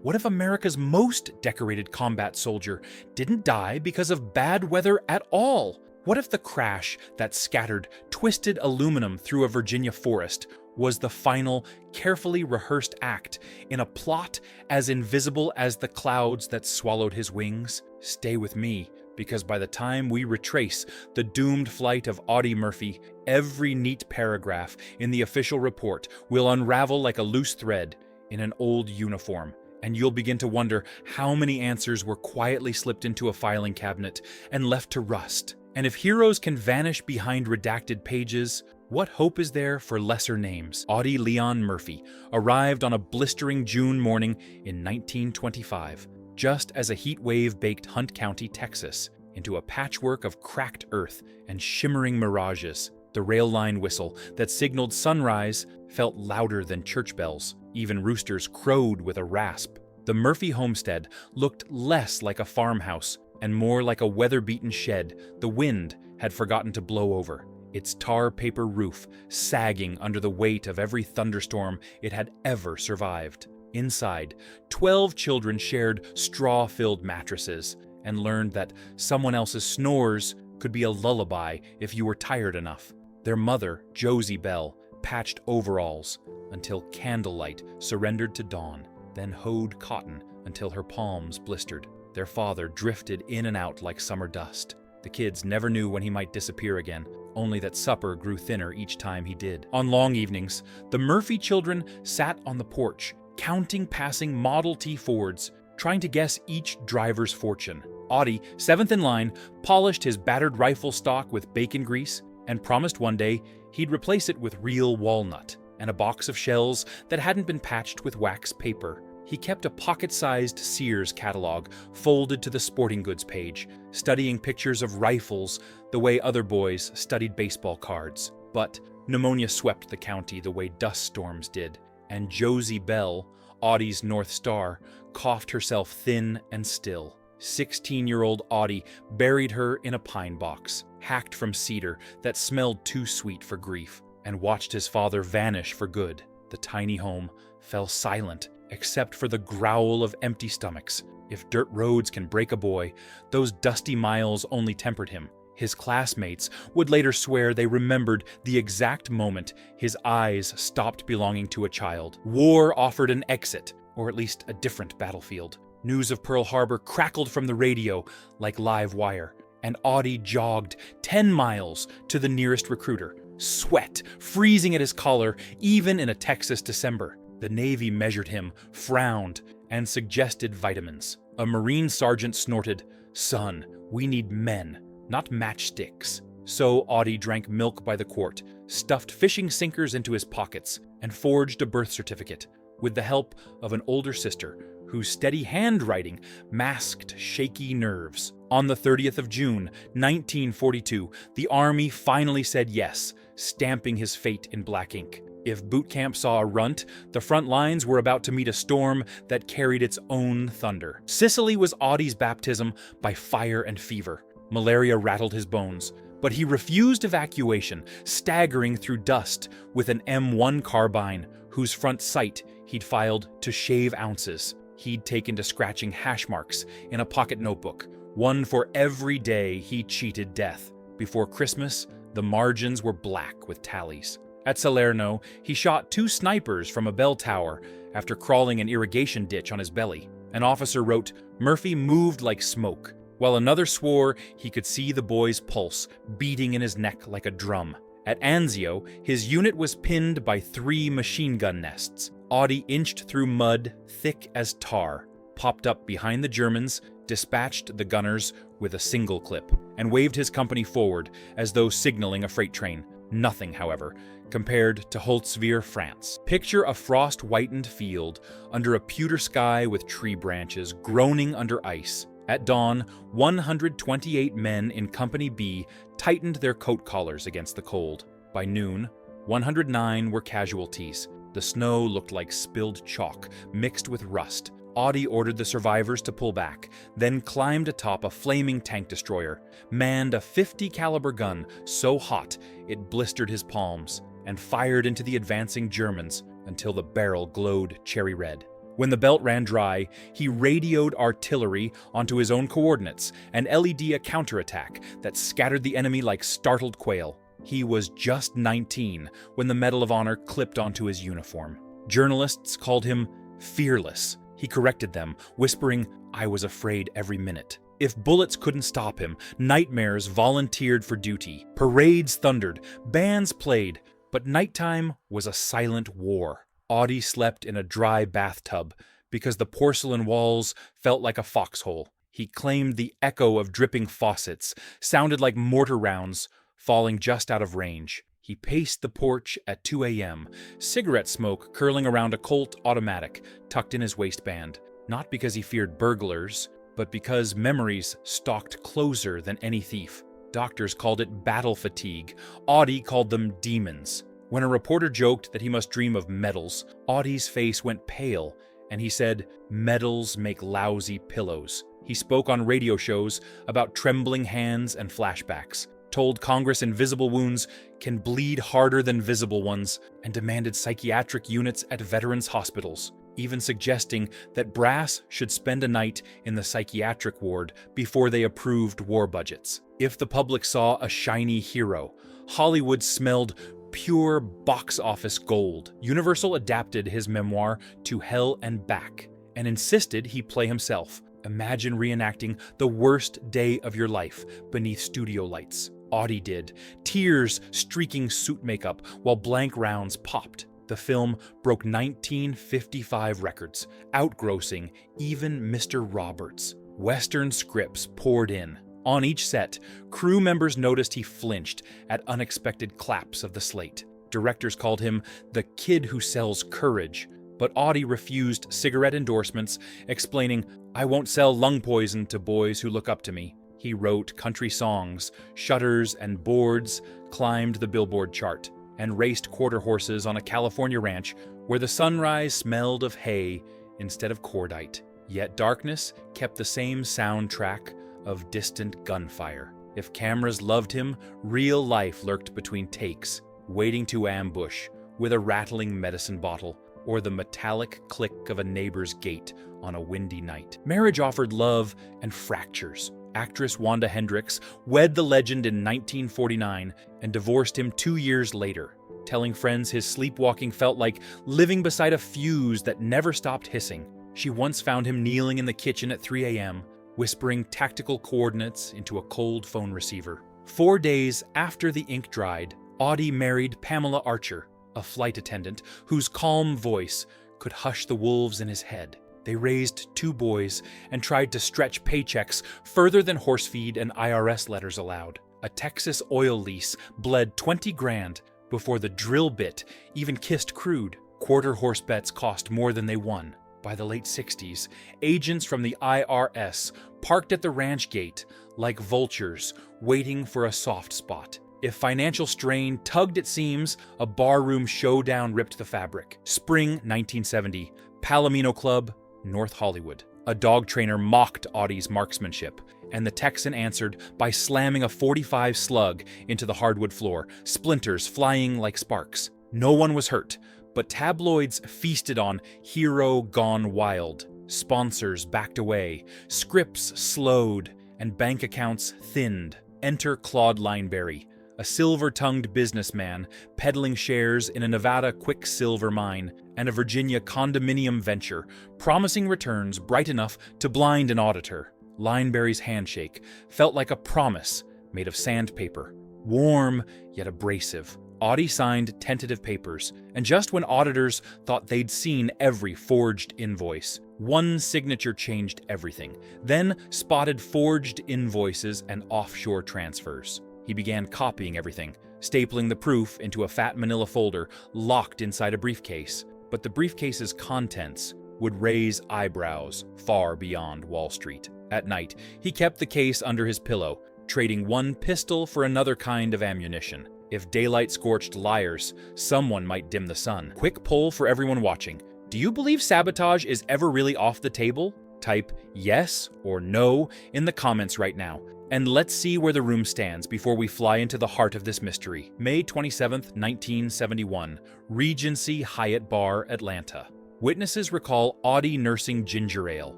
What if America's most decorated combat soldier didn't die because of bad weather at all? What if the crash that scattered twisted aluminum through a Virginia forest was the final, carefully rehearsed act in a plot as invisible as the clouds that swallowed his wings? Stay with me, because by the time we retrace the doomed flight of Audie Murphy, every neat paragraph in the official report will unravel like a loose thread in an old uniform, and you'll begin to wonder how many answers were quietly slipped into a filing cabinet and left to rust. And if heroes can vanish behind redacted pages, what hope is there for lesser names? Audie Leon Murphy arrived on a blistering June morning in 1925, just as a heat wave baked Hunt County, Texas, into a patchwork of cracked earth and shimmering mirages. The rail line whistle that signaled sunrise felt louder than church bells. Even roosters crowed with a rasp. The Murphy homestead looked less like a farmhouse and more like a weather-beaten shed the wind had forgotten to blow over, its tar paper roof sagging under the weight of every thunderstorm it had ever survived. Inside, 12 children shared straw-filled mattresses and learned that someone else's snores could be a lullaby if you were tired enough. Their mother, Josie Bell, patched overalls until candlelight surrendered to dawn, then hoed cotton until her palms blistered. Their father drifted in and out like summer dust. The kids never knew when he might disappear again, only that supper grew thinner each time he did. On long evenings, the Murphy children sat on the porch, counting passing Model T Fords, trying to guess each driver's fortune. Audie, seventh in line, polished his battered rifle stock with bacon grease and promised one day he'd replace it with real walnut and a box of shells that hadn't been patched with wax paper. He kept a pocket-sized Sears catalog folded to the sporting goods page, studying pictures of rifles the way other boys studied baseball cards. But pneumonia swept the county the way dust storms did, and Josie Bell, Audie's North Star, coughed herself thin and still. 16-year-old Audie buried her in a pine box, hacked from cedar that smelled too sweet for grief, and watched his father vanish for good. The tiny home fell silent, except for the growl of empty stomachs. If dirt roads can break a boy, those dusty miles only tempered him. His classmates would later swear they remembered the exact moment his eyes stopped belonging to a child. War offered an exit, or at least a different battlefield. News of Pearl Harbor crackled from the radio like live wire, and Audie jogged 10 miles to the nearest recruiter, sweat freezing at his collar even in a Texas December. The Navy measured him, frowned, and suggested vitamins. A Marine sergeant snorted, "Son, we need men, not matchsticks." So Audie drank milk by the quart, stuffed fishing sinkers into his pockets, and forged a birth certificate with the help of an older sister whose steady handwriting masked shaky nerves. On the 30th of June, 1942, the Army finally said yes, stamping his fate in black ink. If boot camp saw a runt, the front lines were about to meet a storm that carried its own thunder. Sicily was Audie's baptism by fire and fever. Malaria rattled his bones, but he refused evacuation, staggering through dust with an M1 carbine, whose front sight he'd filed to shave ounces. He'd taken to scratching hash marks in a pocket notebook, one for every day he cheated death. Before Christmas, the margins were black with tallies. At Salerno, he shot 2 snipers from a bell tower after crawling an irrigation ditch on his belly. An officer wrote, "Murphy moved like smoke," while another swore he could see the boy's pulse beating in his neck like a drum. At Anzio, his unit was pinned by 3 machine gun nests. Audie inched through mud thick as tar, popped up behind the Germans, dispatched the gunners with a single clip, and waved his company forward as though signaling a freight train. Nothing, however, compared to Holtzwihr, France. Picture a frost-whitened field under a pewter sky with tree branches groaning under ice. At dawn, 128 men in Company B tightened their coat collars against the cold. By noon, 109 were casualties. The snow looked like spilled chalk mixed with rust. Audie ordered the survivors to pull back, then climbed atop a flaming tank destroyer, manned a .50 caliber gun so hot it blistered his palms, and fired into the advancing Germans until the barrel glowed cherry red. When the belt ran dry, he radioed artillery onto his own coordinates and LED a counterattack that scattered the enemy like startled quail. He was just 19 when the Medal of Honor clipped onto his uniform. Journalists called him fearless. He corrected them, whispering, "I was afraid every minute." If bullets couldn't stop him, nightmares volunteered for duty. Parades thundered, bands played, but nighttime was a silent war. Audie slept in a dry bathtub because the porcelain walls felt like a foxhole. He claimed the echo of dripping faucets sounded like mortar rounds falling just out of range. He paced the porch at 2 a.m., cigarette smoke curling around a Colt automatic tucked in his waistband, not because he feared burglars, but because memories stalked closer than any thief. Doctors called it battle fatigue. Audie called them demons. When a reporter joked that he must dream of medals, Audie's face went pale, and he said, "Medals make lousy pillows." He spoke on radio shows about trembling hands and flashbacks, told Congress invisible wounds can bleed harder than visible ones, and demanded psychiatric units at veterans' hospitals, even suggesting that brass should spend a night in the psychiatric ward before they approved war budgets. If the public saw a shiny hero, Hollywood smelled pure box office gold. Universal adapted his memoir to Hell and Back and insisted he play himself. Imagine reenacting the worst day of your life beneath studio lights. Audie did, tears streaking suit makeup while blank rounds popped. The film broke 1955 records, outgrossing even Mr. Roberts. Western scripts poured in. On each set, crew members noticed he flinched at unexpected claps of the slate. Directors called him the kid who sells courage, but Audie refused cigarette endorsements, explaining, "I won't sell lung poison to boys who look up to me." He wrote country songs, Shutters and Boards climbed the Billboard chart, and raced quarter horses on a California ranch where the sunrise smelled of hay instead of cordite. Yet darkness kept the same soundtrack of distant gunfire. If cameras loved him, real life lurked between takes, waiting to ambush with a rattling medicine bottle or the metallic click of a neighbor's gate on a windy night. Marriage offered love and fractures. Actress Wanda Hendricks wed the legend in 1949 and divorced him 2 years later, telling friends his sleepwalking felt like living beside a fuse that never stopped hissing. She once found him kneeling in the kitchen at 3 a.m., whispering tactical coordinates into a cold phone receiver. 4 days after the ink dried, Audie married Pamela Archer, a flight attendant whose calm voice could hush the wolves in his head. They raised 2 boys and tried to stretch paychecks further than horse feed and IRS letters allowed. A Texas oil lease bled 20 grand before the drill bit even kissed crude. Quarter horse bets cost more than they won. By the late 60s, agents from the IRS parked at the ranch gate like vultures waiting for a soft spot. If financial strain tugged at seams, a barroom showdown ripped the fabric. Spring 1970, Palomino Club, North Hollywood. A dog trainer mocked Audie's marksmanship, and the Texan answered by slamming a .45 slug into the hardwood floor, splinters flying like sparks. No one was hurt, but tabloids feasted on Hero Gone Wild. Sponsors backed away, scripts slowed, and bank accounts thinned. Enter Claude Lineberry, a silver-tongued businessman peddling shares in a Nevada quicksilver mine and a Virginia condominium venture, promising returns bright enough to blind an auditor. Lineberry's handshake felt like a promise made of sandpaper, warm yet abrasive. Audie signed tentative papers, and just when auditors thought they'd seen every forged invoice, one signature changed everything, then spotted forged invoices and offshore transfers. He began copying everything, stapling the proof into a fat manila folder locked inside a briefcase. But the briefcase's contents would raise eyebrows far beyond Wall Street. At night, he kept the case under his pillow, trading one pistol for another kind of ammunition. If daylight scorched liars, someone might dim the sun. Quick poll for everyone watching. Do you believe sabotage is ever really off the table? Type yes or no in the comments right now. And let's see where the room stands before we fly into the heart of this mystery. May 27th, 1971, Regency Hyatt Bar, Atlanta. Witnesses recall Audie nursing ginger ale.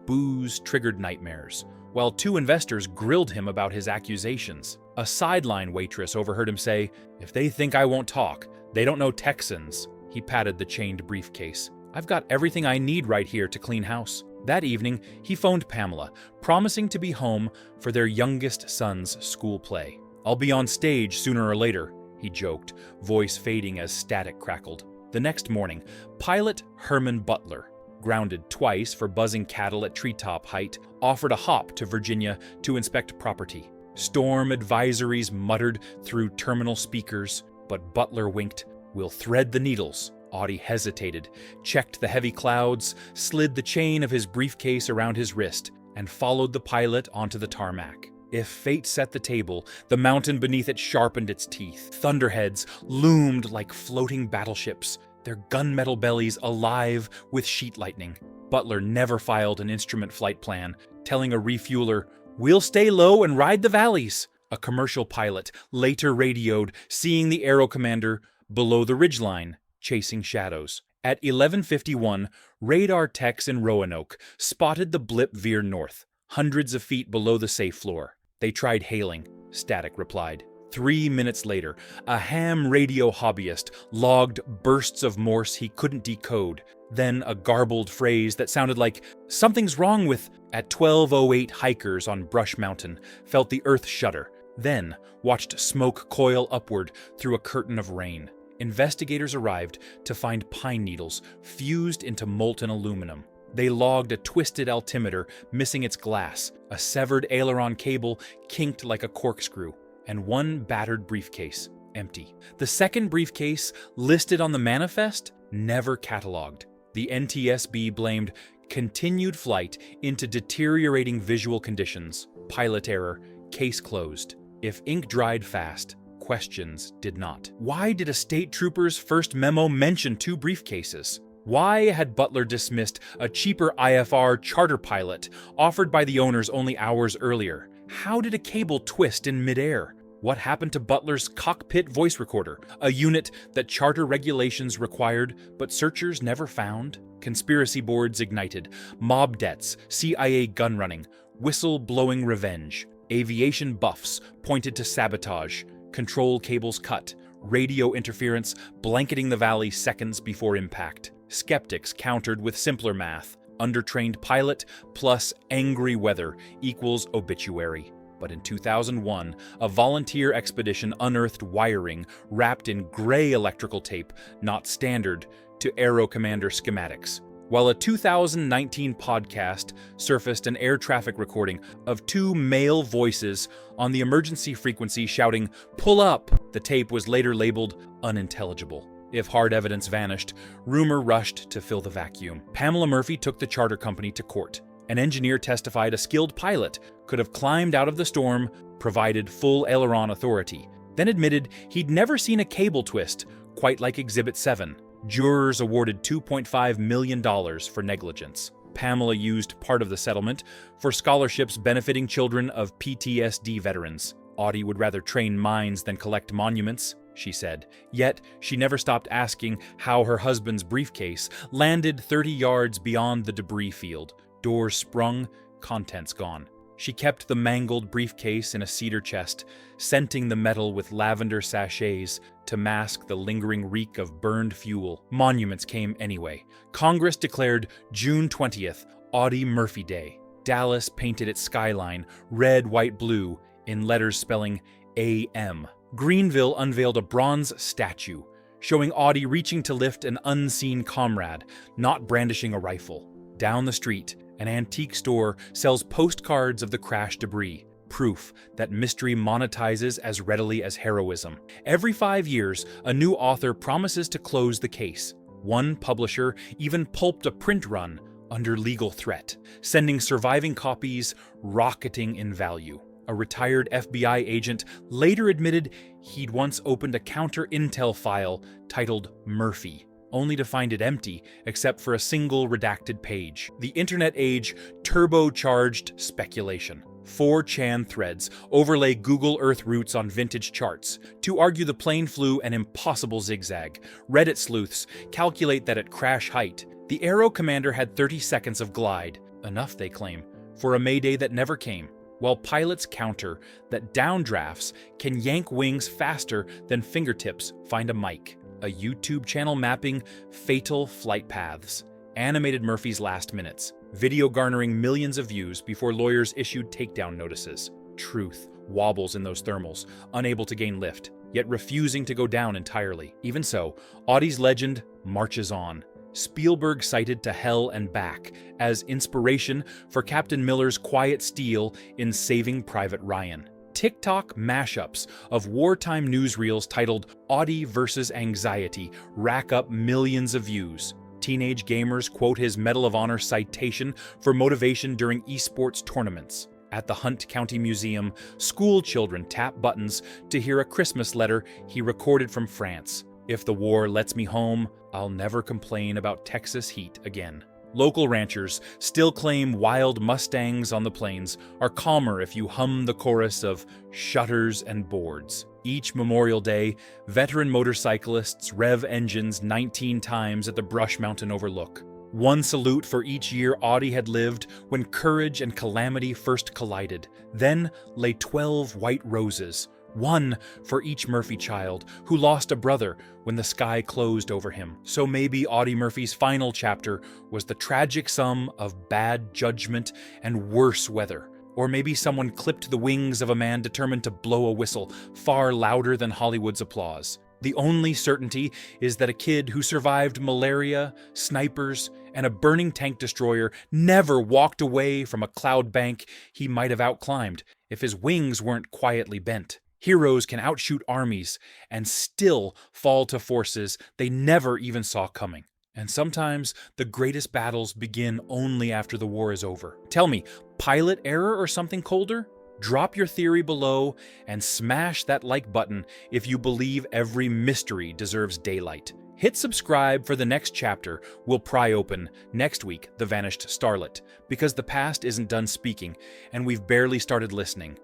Booze triggered nightmares, while 2 investors grilled him about his accusations. A sideline waitress overheard him say, "If they think I won't talk, they don't know Texans." He patted the chained briefcase. "I've got everything I need right here to clean house." That evening, he phoned Pamela, promising to be home for their youngest son's school play. "I'll be on stage sooner or later," he joked, voice fading as static crackled. The next morning, pilot Herman Butler, grounded twice for buzzing cattle at treetop height, offered a hop to Virginia to inspect property. Storm advisories muttered through terminal speakers, but Butler winked. "We'll thread the needles." Audie hesitated, checked the heavy clouds, slid the chain of his briefcase around his wrist, and followed the pilot onto the tarmac. If fate set the table, the mountain beneath it sharpened its teeth. Thunderheads loomed like floating battleships, their gunmetal bellies alive with sheet lightning. Butler never filed an instrument flight plan, telling a refueler, "We'll stay low and ride the valleys." A commercial pilot later radioed, seeing the Aero Commander below the ridgeline, chasing shadows. At 11:51, radar techs in Roanoke spotted the blip veer north, hundreds of feet below the safe floor. They tried hailing. Static replied. 3 minutes later, a ham radio hobbyist logged bursts of Morse he couldn't decode, then a garbled phrase that sounded like, "Something's wrong with..." At 12:08, hikers on Brush Mountain felt the earth shudder, then watched smoke coil upward through a curtain of rain. Investigators arrived to find pine needles fused into molten aluminum. They logged a twisted altimeter missing its glass, a severed aileron cable kinked like a corkscrew, and one battered briefcase, empty. The second briefcase, listed on the manifest, never cataloged. The NTSB blamed continued flight into deteriorating visual conditions, pilot error, case closed. If ink dried fast, questions did not. Why did a state trooper's first memo mention 2 briefcases? Why had Butler dismissed a cheaper IFR charter pilot offered by the owners only hours earlier? How did a cable twist in midair? What happened to Butler's cockpit voice recorder, a unit that charter regulations required but searchers never found? Conspiracy boards ignited, mob debts, CIA gun running, whistle-blowing revenge. Aviation buffs pointed to sabotage, control cables cut, radio interference blanketing the valley seconds before impact. Skeptics countered with simpler math. Undertrained pilot plus angry weather equals obituary. But in 2001, a volunteer expedition unearthed wiring wrapped in gray electrical tape, not standard, to Aero Commander schematics. While a 2019 podcast surfaced an air traffic recording of 2 male voices on the emergency frequency shouting, "Pull up!" The tape was later labeled unintelligible. If hard evidence vanished, rumor rushed to fill the vacuum. Pamela Murphy took the charter company to court. An engineer testified a skilled pilot could have climbed out of the storm, provided full aileron authority, then admitted he'd never seen a cable twist quite like Exhibit 7. Jurors awarded $2.5 million for negligence. Pamela used part of the settlement for scholarships benefiting children of PTSD veterans. Audie would rather train minds than collect monuments, she said. Yet, she never stopped asking how her husband's briefcase landed 30 yards beyond the debris field. Doors sprung, contents gone. She kept the mangled briefcase in a cedar chest, scenting the metal with lavender sachets to mask the lingering reek of burned fuel. Monuments came anyway. Congress declared June 20th Audie Murphy Day. Dallas painted its skyline red, white, blue in letters spelling AM. Greenville unveiled a bronze statue showing Audie reaching to lift an unseen comrade, not brandishing a rifle. Down the street, an antique store sells postcards of the crash debris, proof that mystery monetizes as readily as heroism. Every 5 years, a new author promises to close the case. One publisher even pulped a print run under legal threat, sending surviving copies rocketing in value. A retired FBI agent later admitted he'd once opened a counter-intel file titled Murphy, only to find it empty except for a single redacted page. The internet age turbocharged speculation. 4chan threads overlay Google Earth routes on vintage charts to argue the plane flew an impossible zigzag. Reddit sleuths calculate that at crash height, The Aero commander had 30 seconds of glide, enough, they claim, for a mayday that never came, while pilots counter that downdrafts can yank wings faster than fingertips find a mic. A YouTube channel mapping fatal flight paths animated Murphy's last minutes, video garnering millions of views before lawyers issued takedown notices. Truth wobbles in those thermals, unable to gain lift, yet refusing to go down entirely. Even so, Audie's legend marches on. Spielberg cited to hell and back as inspiration for Captain Miller's quiet steel in Saving Private Ryan. TikTok mashups of wartime newsreels titled Audie versus Anxiety rack up millions of views. Teenage gamers quote his Medal of Honor citation for motivation during esports tournaments. At the Hunt County Museum, school children tap buttons to hear a Christmas letter he recorded from France. If the war lets me home, I'll never complain about Texas heat again. Local ranchers still claim wild Mustangs on the plains are calmer if you hum the chorus of shutters and boards. Each Memorial Day, veteran motorcyclists rev engines 19 times at the Brush Mountain Overlook. One salute for each year Audie had lived when courage and calamity first collided. Then lay 12 white roses, one for each Murphy child who lost a brother when the sky closed over him. So maybe Audie Murphy's final chapter was the tragic sum of bad judgment and worse weather. Or maybe someone clipped the wings of a man determined to blow a whistle far louder than Hollywood's applause. The only certainty is that a kid who survived malaria, snipers, and a burning tank destroyer never walked away from a cloud bank he might have outclimbed if his wings weren't quietly bent. Heroes can outshoot armies and still fall to forces they never even saw coming. And sometimes the greatest battles begin only after the war is over. Tell me, pilot error or something colder? Drop your theory below and smash that like button if you believe every mystery deserves daylight. Hit subscribe for the next chapter we'll pry open next week, The Vanished Starlet, because the past isn't done speaking and we've barely started listening.